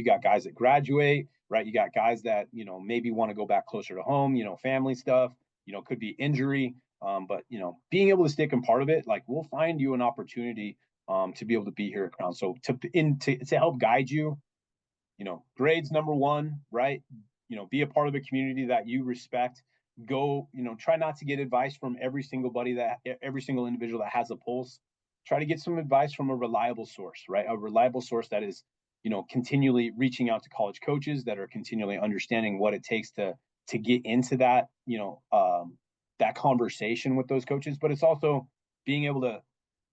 got guys that graduate, right? You got guys that, maybe want to go back closer to home, family stuff, could be injury. But, being able to stick in part of it, like we'll find you an opportunity to be able to be here at Crown. So to help guide you, grades number one, right? Be a part of a community that you respect. Go, try not to get advice from every single individual that has a pulse. Try to get some advice from a reliable source, right? A reliable source that is, continually reaching out to college coaches that are continually understanding what it takes to get into that, that conversation with those coaches. But it's also being able to,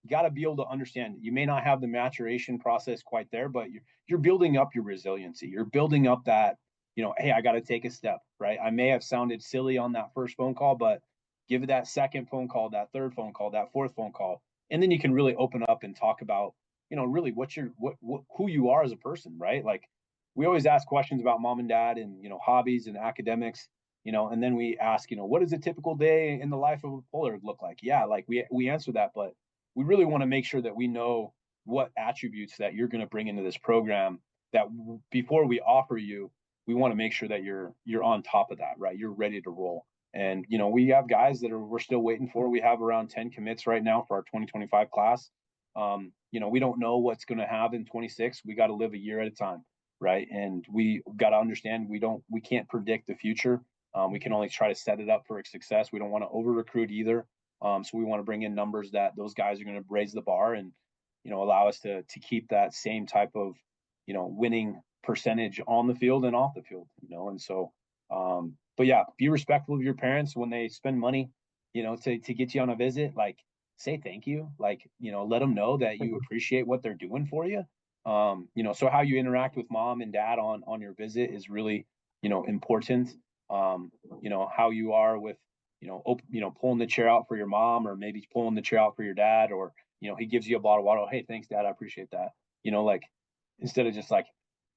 you got to be able to understand you may not have the maturation process quite there, but you're building up your resiliency. You're building up that, hey, I got to take a step, right? I may have sounded silly on that first phone call, but give it that second phone call, that third phone call, that fourth phone call. And then you can really open up and talk about, really who you are as a person, right? Like we always ask questions about mom and dad and, hobbies and academics, and then we ask, what does a typical day in the life of a puller look like? Yeah, like we answer that, but we really want to make sure that we know what attributes that you're going to bring into this program, that before we offer you, we want to make sure that you're on top of that, right? You're ready to roll. And, we have guys that we're still waiting for. We have around 10 commits right now for our 2025 class. We don't know what's going to happen in 26. We got to live a year at a time, right? And we got to understand we can't predict the future. We can only try to set it up for success. We don't want to over recruit either. So we want to bring in numbers that those guys are going to raise the bar and, allow us to keep that same type of, winning percentage on the field and off the field, and so, but yeah, be respectful of your parents when they spend money, to get you on a visit, like say thank you, like, let them know that you appreciate what they're doing for you. So how you interact with mom and dad on your visit is really, important. How you are with, pulling the chair out for your mom, or maybe pulling the chair out for your dad, or, he gives you a bottle of water. Oh, hey, thanks, dad. I appreciate that. Like instead of just like,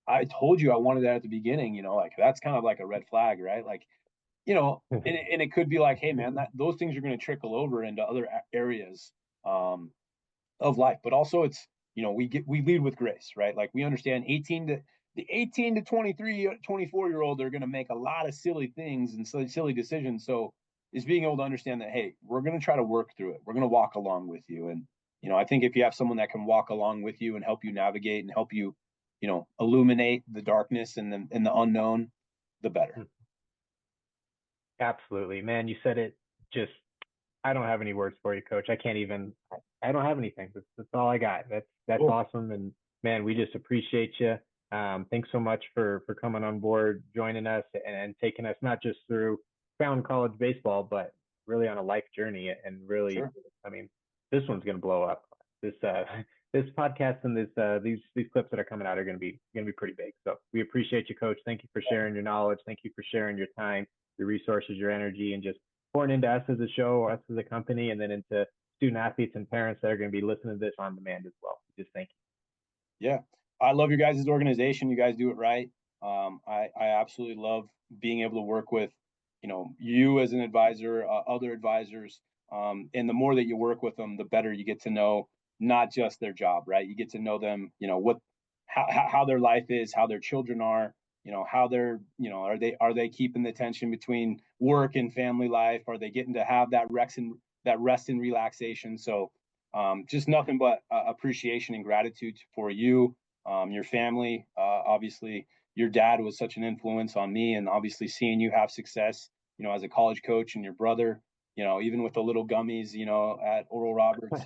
I told you I wanted that at the beginning, like that's kind of like a red flag, right? Like, and it could be like, hey man, those things are going to trickle over into other areas of life. But also it's, we lead with grace, right? Like we understand the 18 to 23, 24-year-old are going to make a lot of silly things and silly decisions. So is being able to understand that, hey, we're going to try to work through it. We're going to walk along with you. And, I think if you have someone that can walk along with you and help you navigate and help you, illuminate the darkness and the unknown, the better. Absolutely, man. You said it. Just, I don't have any words for you, Coach. I don't have anything. That's all I got. That's cool. Awesome. And man, we just appreciate you. Thanks so much for coming on board, joining us, and taking us not just through Crown College baseball, but really on a life journey. And really, sure. I mean, this one's going to blow up. This podcast and these clips that are coming out are going to be pretty big. So we appreciate you, Coach. Thank you for sharing your knowledge. Thank you for sharing your time, your resources, your energy, and just pouring into us as a show, us as a company, and then into student athletes and parents that are going to be listening to this on demand as well. Just thank you. Yeah. I love your guys' organization. You guys do it right. I absolutely love being able to work with, you as an advisor, other advisors. And the more that you work with them, the better you get to know not just their job, right? You get to know them, how their life is, how their children are, how they're, are they keeping the tension between work and family life? Are they getting to have that rest and relaxation? So just nothing but appreciation and gratitude for you, your family. Obviously, your dad was such an influence on me, and obviously seeing you have success, as a college coach, and your brother, even with the little gummies, at Oral Roberts,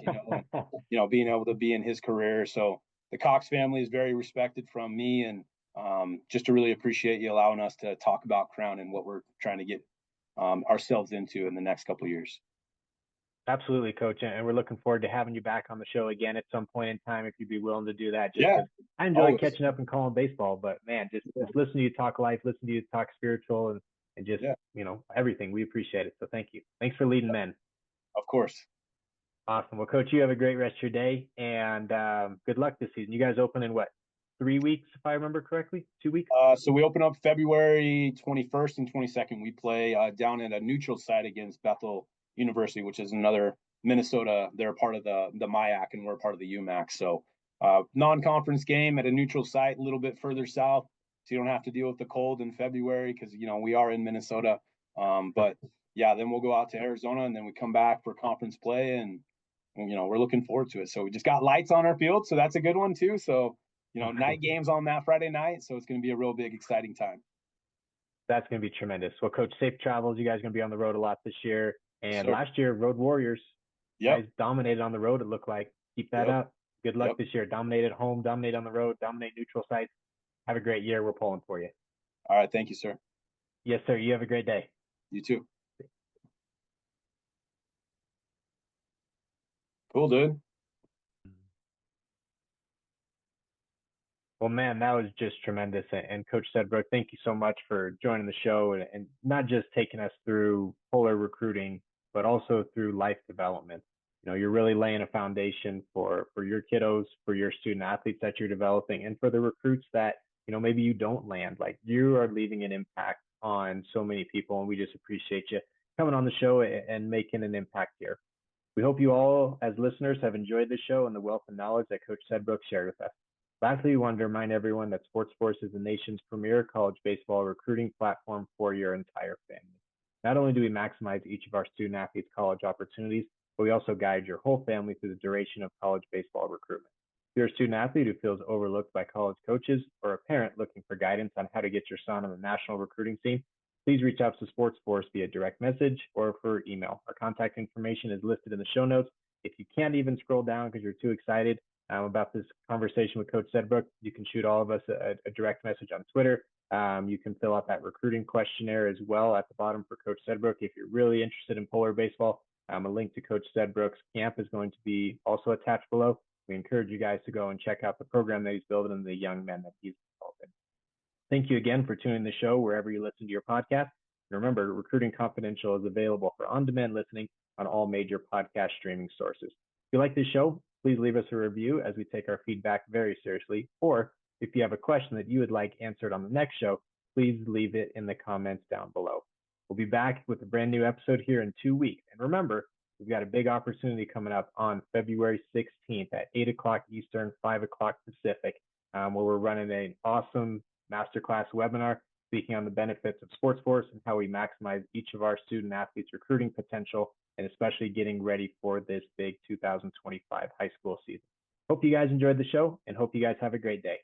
being able to be in his career. So the Cox family is very respected from me, and just to really appreciate you allowing us to talk about Crown and what we're trying to get ourselves into in the next couple of years. Absolutely, Coach. And we're looking forward to having you back on the show again at some point in time, if you'd be willing to do that. I enjoy catching up and calling baseball, but man, just listen to you talk life, listen to you talk spiritual, and just, everything. We appreciate it. So thank you. Thanks for leading men. Of course. Awesome. Well, Coach, you have a great rest of your day, and good luck this season. You guys open in what, 3 weeks, if I remember correctly? 2 weeks? So we open up February 21st and 22nd. We play down at a neutral site against Bethel University, which is another Minnesota. They're part of the MIAC, and we're part of the UMAC. So Non-conference game at a neutral site a little bit further south, so you don't have to deal with the cold in February because we are in Minnesota. But yeah, then we'll go out to Arizona and then we come back for conference play, and we're looking forward to it. So we just got lights on our field, so that's a good one too. So night games on that Friday night, so it's going to be a real big, exciting time. That's going to be tremendous. Well, Coach, safe travels. You guys are going to be on the road a lot this year. And Sir. last year, Road Warriors, Yep. guys dominated on the road, it looked like. Keep that up. Good luck this year. Dominate at home, dominate on the road, dominate neutral sites. Have a great year. We're pulling for you. All right. Thank you, sir. Yes, sir. You have a great day. You too. Cool, dude. Well, man, that was just tremendous. And Coach Sedbrook, thank you so much for joining the show and not just taking us through Polar recruiting, but also through life development. You're really laying a foundation for your kiddos, for your student athletes that you're developing, and for the recruits that, maybe you don't land. Like, you are leaving an impact on so many people, and we just appreciate you coming on the show and making an impact here. We hope you all, as listeners, have enjoyed the show and the wealth of knowledge that Coach Sedbrook shared with us. Lastly, we wanted to remind everyone that Sports Force is the nation's premier college baseball recruiting platform for your entire family. Not only do we maximize each of our student athletes' college opportunities, but we also guide your whole family through the duration of college baseball recruitment. If you're a student athlete who feels overlooked by college coaches, or a parent looking for guidance on how to get your son on the national recruiting scene, please reach out to Sports Force via direct message or for email. Our contact information is listed in the show notes. If you can't even scroll down because you're too excited about this conversation with Coach Sedbrook, you can shoot all of us a direct message on Twitter. You can fill out that recruiting questionnaire as well at the bottom for Coach Sedbrook. If you're really interested in Polar baseball, a link to Coach Sedbrook's camp is going to be also attached below. We encourage you guys to go and check out the program that he's building and the young men that he's involved in. Thank you again for tuning the show wherever you listen to your podcast. And remember, Recruiting Confidential is available for on-demand listening on all major podcast streaming sources. If you like this show, please leave us a review as we take our feedback very seriously. Or if you have a question that you would like answered on the next show, please leave it in the comments down below. We'll be back with a brand new episode here in 2 weeks. And remember, we've got a big opportunity coming up on February 16th at 8 o'clock Eastern, 5 o'clock Pacific, where we're running an awesome masterclass webinar speaking on the benefits of Sports Force and how we maximize each of our student athletes' recruiting potential, and especially getting ready for this big 2025 high school season. Hope you guys enjoyed the show and hope you guys have a great day.